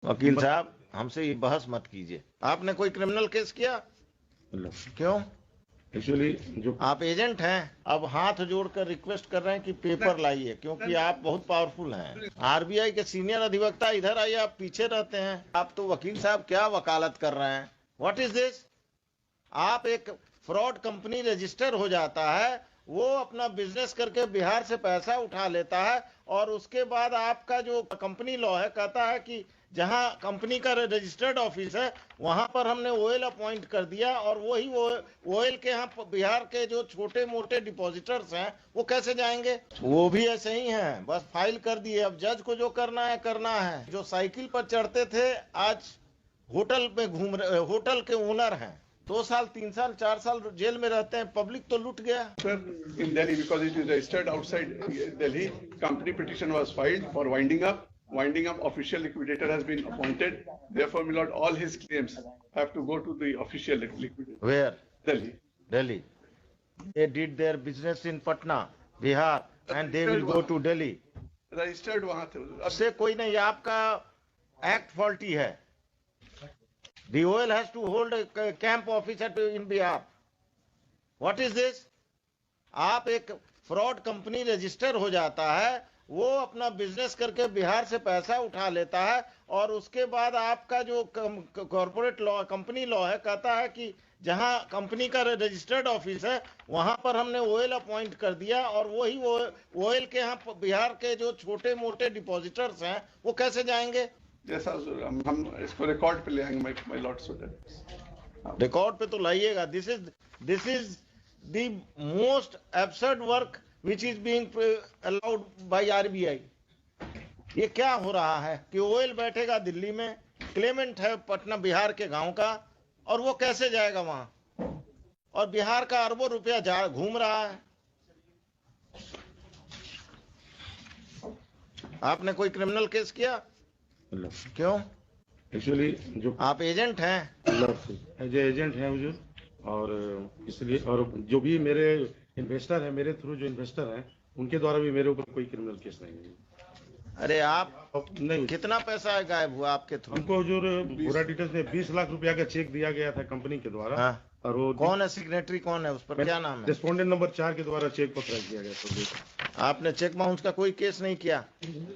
वकील साहब, हमसे ये बहस मत कीजिए। आपने कोई क्रिमिनल केस किया? क्यों? एक्चुअली जो आप एजेंट हैं। अब हाथ जोड़कर रिक्वेस्ट कर रहे हैं कि पेपर लाइए, क्योंकि आप बहुत पावरफुल हैं। आरबीआई के सीनियर अधिवक्ता इधर आइए, आप पीछे रहते हैं। आप तो वकील साहब क्या वकालत कर रहे हैं? What is this? आप एक फ्रॉड कंपनी रजिस्टर हो जाता है, वो अपना बिजनेस करके बिहार से पैसा उठा लेता है, और उसके बाद आपका जो कंपनी लॉ है कहता है कि जहां कंपनी का रजिस्टर्ड ऑफिस है वहां पर हमने ओएल अपॉइंट कर दिया, और वही ओएल के यहाँ बिहार के जो छोटे मोटे डिपॉजिटर्स हैं वो कैसे जाएंगे? वो भी ऐसे ही हैं, बस फाइल कर दिए। अब जज को जो करना है करना है। जो साइकिल पर चढ़ते थे आज होटल में घूम रहे, होटल के ओनर हैं। 2 साल 3 साल 4 साल जेल में रहते हैं। पब्लिक तो लूट गया। Sir, in Delhi, because it is registered outside Delhi, company petition was filed for winding up. Winding up, official liquidator has been appointed. Therefore, my lord, all his claims have to go to the official liquidator. Where? Delhi. Delhi. They did their business in Patna, Bihar, and they will go to Delhi. Registered वहाँ थे. उससे कोई नहीं, आपका act faulty है। The OL has to hold a camp office in Bihar. What is this? आप एक fraud company register हो जाता है, वो अपना बिजनेस करके बिहार से पैसा उठा लेता है, और उसके बाद आपका जो कॉर्पोरेट लॉ कंपनी लॉ है कहता है कि जहां कंपनी का रजिस्टर्ड ऑफिस है वहां पर हमने ओएल अपॉइंट कर दिया, और वही ओएल के यहाँ बिहार के जो छोटे मोटे डिपॉजिटर्स हैं वो कैसे जाएंगे? जैसा हम इसको रिकॉर्ड पे ले आएंगे, माय लॉर्ड सुडर। रिकॉर्ड पे तो लाइएगा। This is the most absurd work which is being allowed by RBI. ये क्या हो रहा है कि ओएल बैठेगा दिल्ली में, क्लेमेंट है पटना बिहार के गांव का, और वो कैसे जाएगा वहां? और बिहार का अरबों रुपया जा घूम रहा है। आपने कोई क्रिमिनल केस किया? क्यों? एक्चुअली जो आप एजेंट हैं। एज एजेंट हैं हुजूर, और इसलिए, और जो भी मेरे इन्वेस्टर है, मेरे थ्रू जो इन्वेस्टर हैं उनके द्वारा भी मेरे ऊपर कोई क्रिमिनल केस नहीं है। अरे आप नहीं, कितना पैसा गायब हुआ आपके थ्रू? हमको हुजूर पूरा डिटेल्स में 20 लाख रुपया का चेक दिया गया था कंपनी के द्वारा। हाँ। और वो कौन है सिग्नेटरी, कौन है उस पर, क्या नाम है? रेस्पोंडेंट नंबर 4 के द्वारा चेक पत्र किया गया था। आपने चेक बाउंस का कोई केस नहीं किया?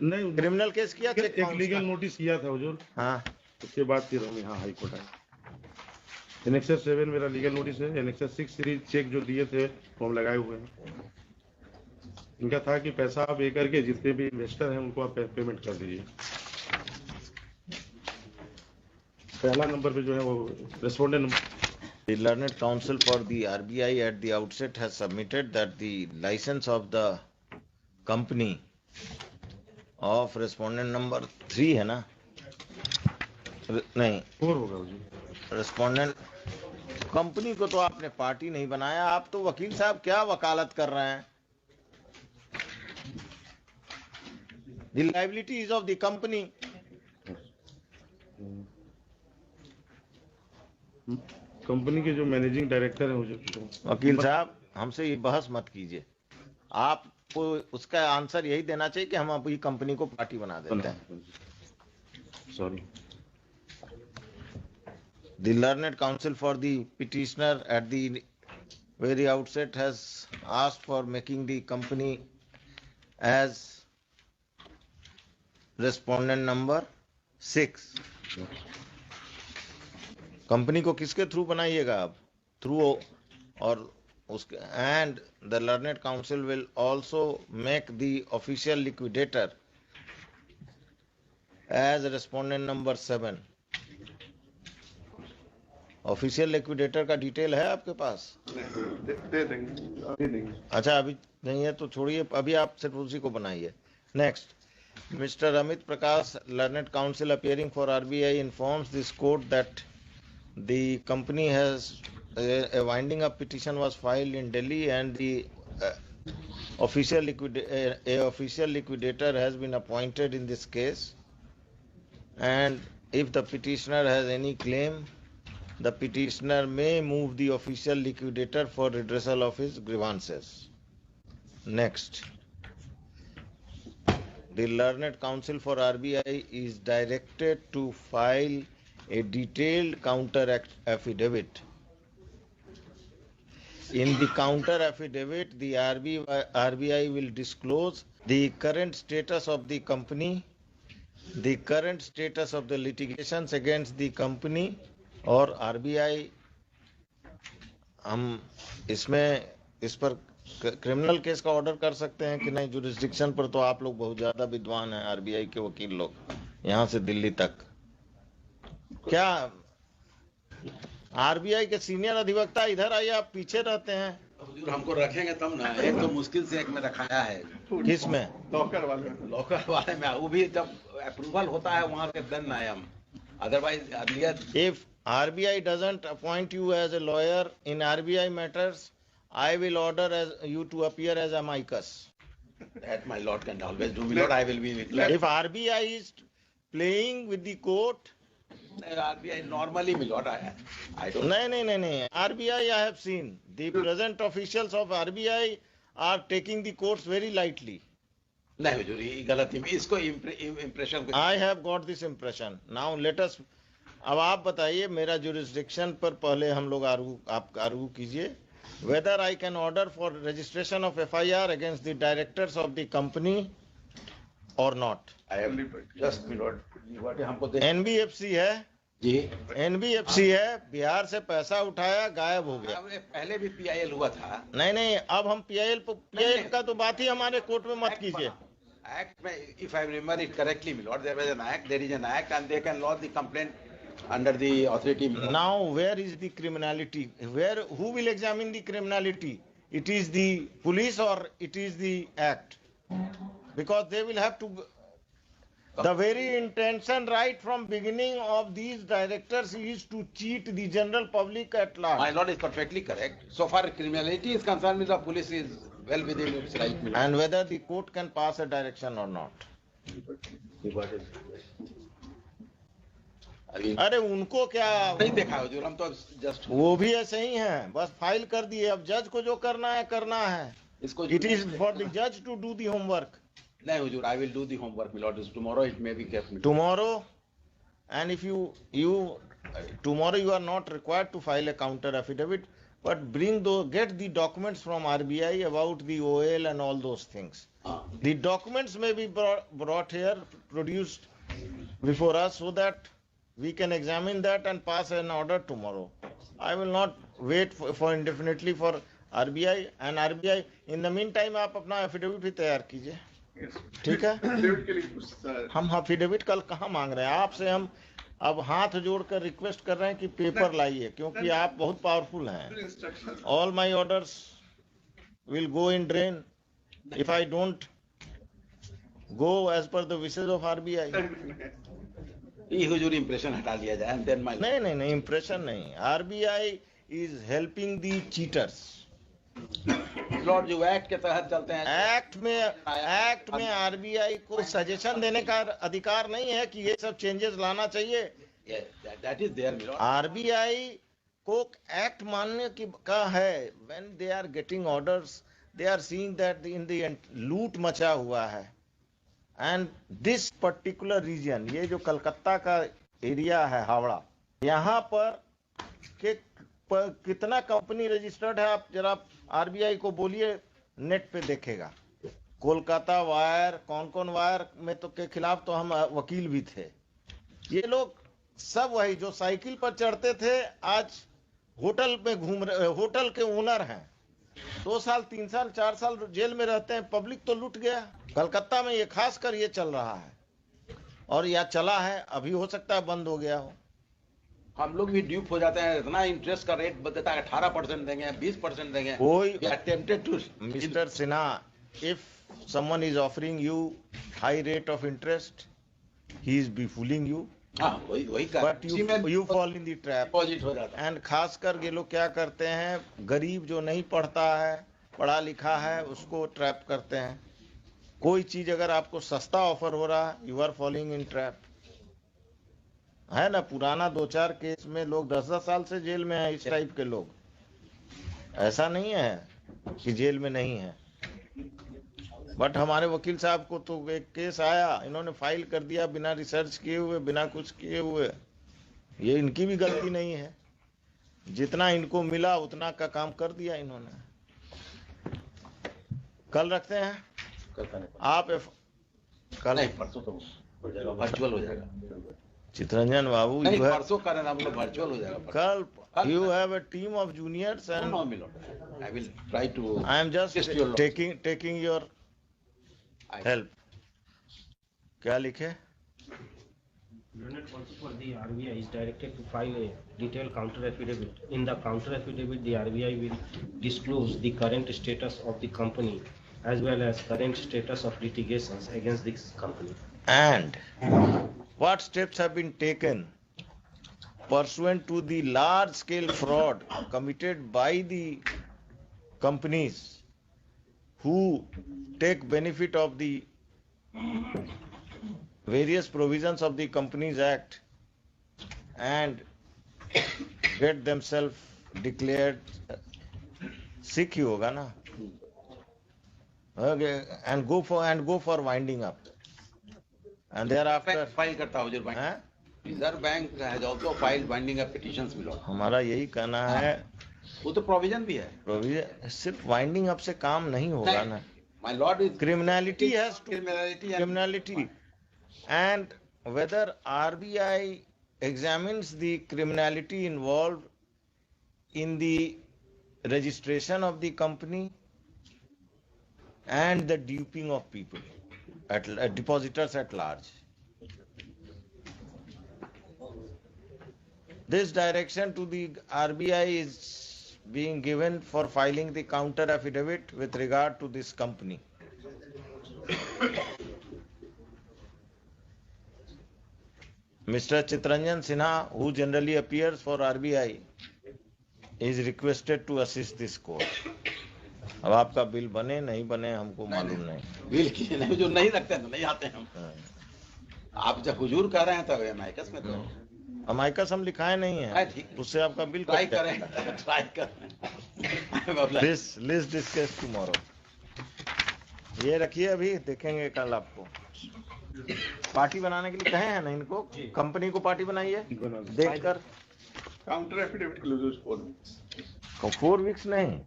नहीं, क्रिमिनल केस किया? चेक एक बाउंस लीगल का? नोटिस किया था हुजूर। हाँ। उसके बाद फिर हम यहाँ हाई कोर्ट आए। एनेक्सर 7 मेरा लीगल नोटिस है। एनेक्सर 6 सीरीज चेक जो दिए थे वो हम लगाए हुए हैं। इनका था कि पैसा आप ये करके जितने भी इन्वेस्टर हैं उनको आप पेमेंट कर दीजिए। पहला नंबर पे जो है वो respondent number. The Learned Counsel for the RBI at the outset has submitted that the license of the company of respondent number 3 है ना? नहीं, 4 होगा हुजूर। रेस्पोंडेंट कंपनी को तो आपने पार्टी नहीं बनाया। आप तो वकील साहब क्या वकालत कर रहे हैं? The liabilities of the company. Company के जो मैनेजिंग डायरेक्टर है हुजूर। वकील साहब, हमसे ये बहस मत कीजिए। आपको उसका आंसर यही देना चाहिए कि हम अभी कंपनी को पार्टी बना देते हैं। Sorry. The Learned Counsel for the petitioner at the very outset has asked for making the company as respondent number 6. Company को किसके थ्रू बनाइएगा आप? थ्रू और उसके and the learned counsel will also make the official liquidator as respondent number 7. Official liquidator का detail है आपके पास? दे देंगे, अभी नहीं। अच्छा, अभी नहीं है तो छोड़िए, अभी आप सिर्फ उसी को बनाइए। Next, mister Amit Prakash, learned council appearing for RBI, informs this court that the company has a winding up petition was filed in Delhi, and the official liquidator has been appointed in this case, and if the petitioner has any claim, the petitioner may move the official liquidator for redressal of his grievances. Next, the learned counsel for RBI is directed to file a detailed counter affidavit. In the counter affidavit, the RBI will disclose the current status of the company, the current status of the litigations against the company, और RBI हम इसमें इस पर criminal case का order कर सकते हैं कि नहीं। जुरिस्डिक्शन पर तो आप लोग बहुत ज्यादा विद्वान हैं, आरबीआई के वकील लोग, यहाँ से दिल्ली तक। क्या आरबीआई के सीनियर अधिवक्ता इधर आइए, आप पीछे रहते हैं। हुजूर हमको रखेंगे तब ना, एक तो मुश्किल से एक में रखाया है। किस में? लॉकर वाले में, वो भी जब अप्रूवल होता है वहां से then I am, otherwise If RBI doesn't appoint you as a lawyer in RBI matters, I will order you to appear as amicus. that my lord can always do, my lord. I will be glad. If RBI is playing with the court, RBI normally, my lord, I don't. No. RBI, I have seen the present officials of RBI are taking the courts very lightly. नहीं हुजूर, ये गलती में इसको impression. I have got this impression. Now let us. अब आप बताइए, मेरा jurisdiction पर पहले हम लोग आप आर्गू कीजिए, whether I can order for registration of FIR against the directors of the company or not. I have just, my lord, हमको दे। NBFC है जी, NBFC है, बिहार से पैसा उठाया, गायब हो गया। पहले भी PIL हुआ था। नहीं, अब हम PIL का तो बात ही हमारे कोर्ट में मत कीजिए। Act में, if I remember it correctly, my lord, there was an act, there is an act, and they can lodge the complaint under the authority. Now, where is the criminality? Who will examine the criminality? It is the police or it is the act? Because they will have to. The very intention right from beginning of these directors is to cheat the general public at large. My lord is perfectly correct. So far criminality is concerned, the police is well within its right. And whether the court can pass a direction or not. अरे उनको क्या नहीं देखा हुजूर, हम तो just वो भी ऐसे ही हैं, बस फाइल कर दिए। अब जज को जो करना है इसको। It is for the judge to do the homework. नहीं हुजूर, I will do the homework, my lord. Tomorrow it may be kept. Tomorrow, and if tomorrow you are not required to file a counter affidavit, but get the documents from RBI about the OL and all those things. The documents may be brought here, produced before us, so that we can examine that and pass an order tomorrow. I will not wait for indefinitely for RBI, and RBI in the meantime आप अपना affidavit भी तैयार कीजिए, ठीक है। हम affidavit कल कहाँ मांग रहे हैं आपसे, हम अब हाथ जोड़कर रिक्वेस्ट कर रहे हैं कि पेपर लाइए, क्योंकि आप बहुत पावरफुल हैं। All my orders will go in drain if I don't go as per the wishes of RBI. ये हुजूर इम्प्रेशन हटा लिया जाए, and then my नहीं, इम्प्रेशन नहीं। RBI is helping the cheaters. Lord जो एक्ट के तहत चलते हैं, एक्ट में आरबीआई को सजेशन देने का अधिकार नहीं है कि ये सब चेंजेस लाना चाहिए। That is there. आरबीआई को एक्ट मानने का है। When they are getting orders, they are seeing that in the लूट मचा हुआ है, एंड दिस पर्टिकुलर रीजन, ये जो कलकत्ता का एरिया है, हावड़ा, यहाँ पर कितना कंपनी रजिस्टर्ड है, आप जरा आरबीआई को बोलिए, नेट पे देखेगा। कोलकाता वायर, कौन वायर में तो के खिलाफ तो हम वकील भी थे। ये लोग सब वही जो साइकिल पर चढ़ते थे, आज होटल में घूम रहे, होटल के ओनर हैं, 2 साल 3 साल 4 साल जेल में रहते हैं। पब्लिक तो लूट गया। कलकत्ता में ये खास कर ये चल रहा है, और या चला है, अभी हो सकता है बंद हो गया हो। हम लोग भी ड्यूप हो जाते हैं। इतना इंटरेस्ट का रेट बदलता है, 18% देंगे, 20% देंगे। Mister Sinha, if someone is offering you high rate of interest, he is be fooling you. वही but you fall in the trap. Deposit हो जाता है। And खासकर ये लोग क्या करते हैं, गरीब जो नहीं पढ़ता है, पढ़ा लिखा है, उसको ट्रैप करते हैं। कोई चीज अगर आपको सस्ता ऑफर हो रहा है, you are falling in trap. है ना, पुराना 2-4 केस में लोग 10-10 साल से जेल में है। इस टाइप के लोग, ऐसा नहीं है कि जेल में नहीं है। बट हमारे वकील साहब को तो एक केस आया, इन्होंने फाइल कर दिया बिना रिसर्च किए हुए, बिना कुछ किए हुए। ये इनकी भी गलती नहीं है, जितना इनको मिला उतना का काम कर दिया इन्होंने। कल रखते हैं आप कल नहीं, परसों तो वर्चुअल हो जाएगा। चितरंजन बाबू, नहीं, you have- परसों का हम लोग वर्चुअल हो जाएगा। कल you have a team of juniors and No, my lord. I will try to. I am just assist your lord. taking your I- help. क्या लिखे? Unit also for the RBI is directed to file a detailed counter affidavit. In the counter affidavit, the RBI will disclose the current status of the company as well as current status of litigations against this company. And what steps have been taken pursuant to the large scale fraud committed by the companies who take benefit of the various provisions of the Companies Act and get themselves declared sick ही होगा ना, okay, and go for winding up, and thereafter file करता हूँ जरूर। हैं? Reserve bank has also filed binding up petitions my lord। हमारा यही कहना है, वो तो प्रोविजन भी है। प्रोविजन सिर्फ वाइंडिंग अप से काम नहीं होगा ना। My lord is Criminality has to criminality and whether RBI examines the criminality involved in the registration of the company and the duping of people at depositors at large. This direction to the RBI is being given for filing the counter affidavit with regard to this company. Mr. Chitranjan Sinha, who generally appears for RBI, is requested to assist this court. अब आपका bill बने नहीं बने हमको मालूम नहीं। Bill की नहीं, जो नहीं रखते हैं तो नहीं आते हैं हम। आप जब हुजूर कह रहे हैं तब एमआईकस में तो अमाइकस हम लिखाए नहीं हाँ, है, ठीक। उससे आपका बिल ट्राई कट जाएगा। करें, ट्राई करें। Let's discuss tomorrow. ये रखिए, अभी देखेंगे कल आपको। पार्टी बनाने के लिए कहे हैं ना इनको, कंपनी को पार्टी बनाइए देखकर। Counter affidavit closes 4 weeks. 4 weeks नहीं,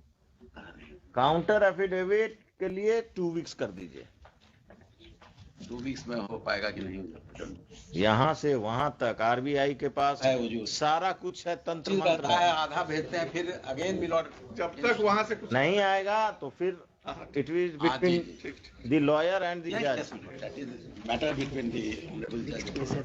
काउंटर एफिडेविट के लिए 2 weeks कर दीजिए। 2 वीक्स में हो पाएगा कि नहीं हो? यहाँ से वहां तक आरबीआई के पास है वजूद। सारा कुछ है, तंत्र चीज मंत्र रहता है, है। आधा भेजते हैं फिर अगेन मिलॉर्ड। जब तक वहां से कुछ नहीं आएगा तो फिर it is between the lawyer and the जज। That is matter between the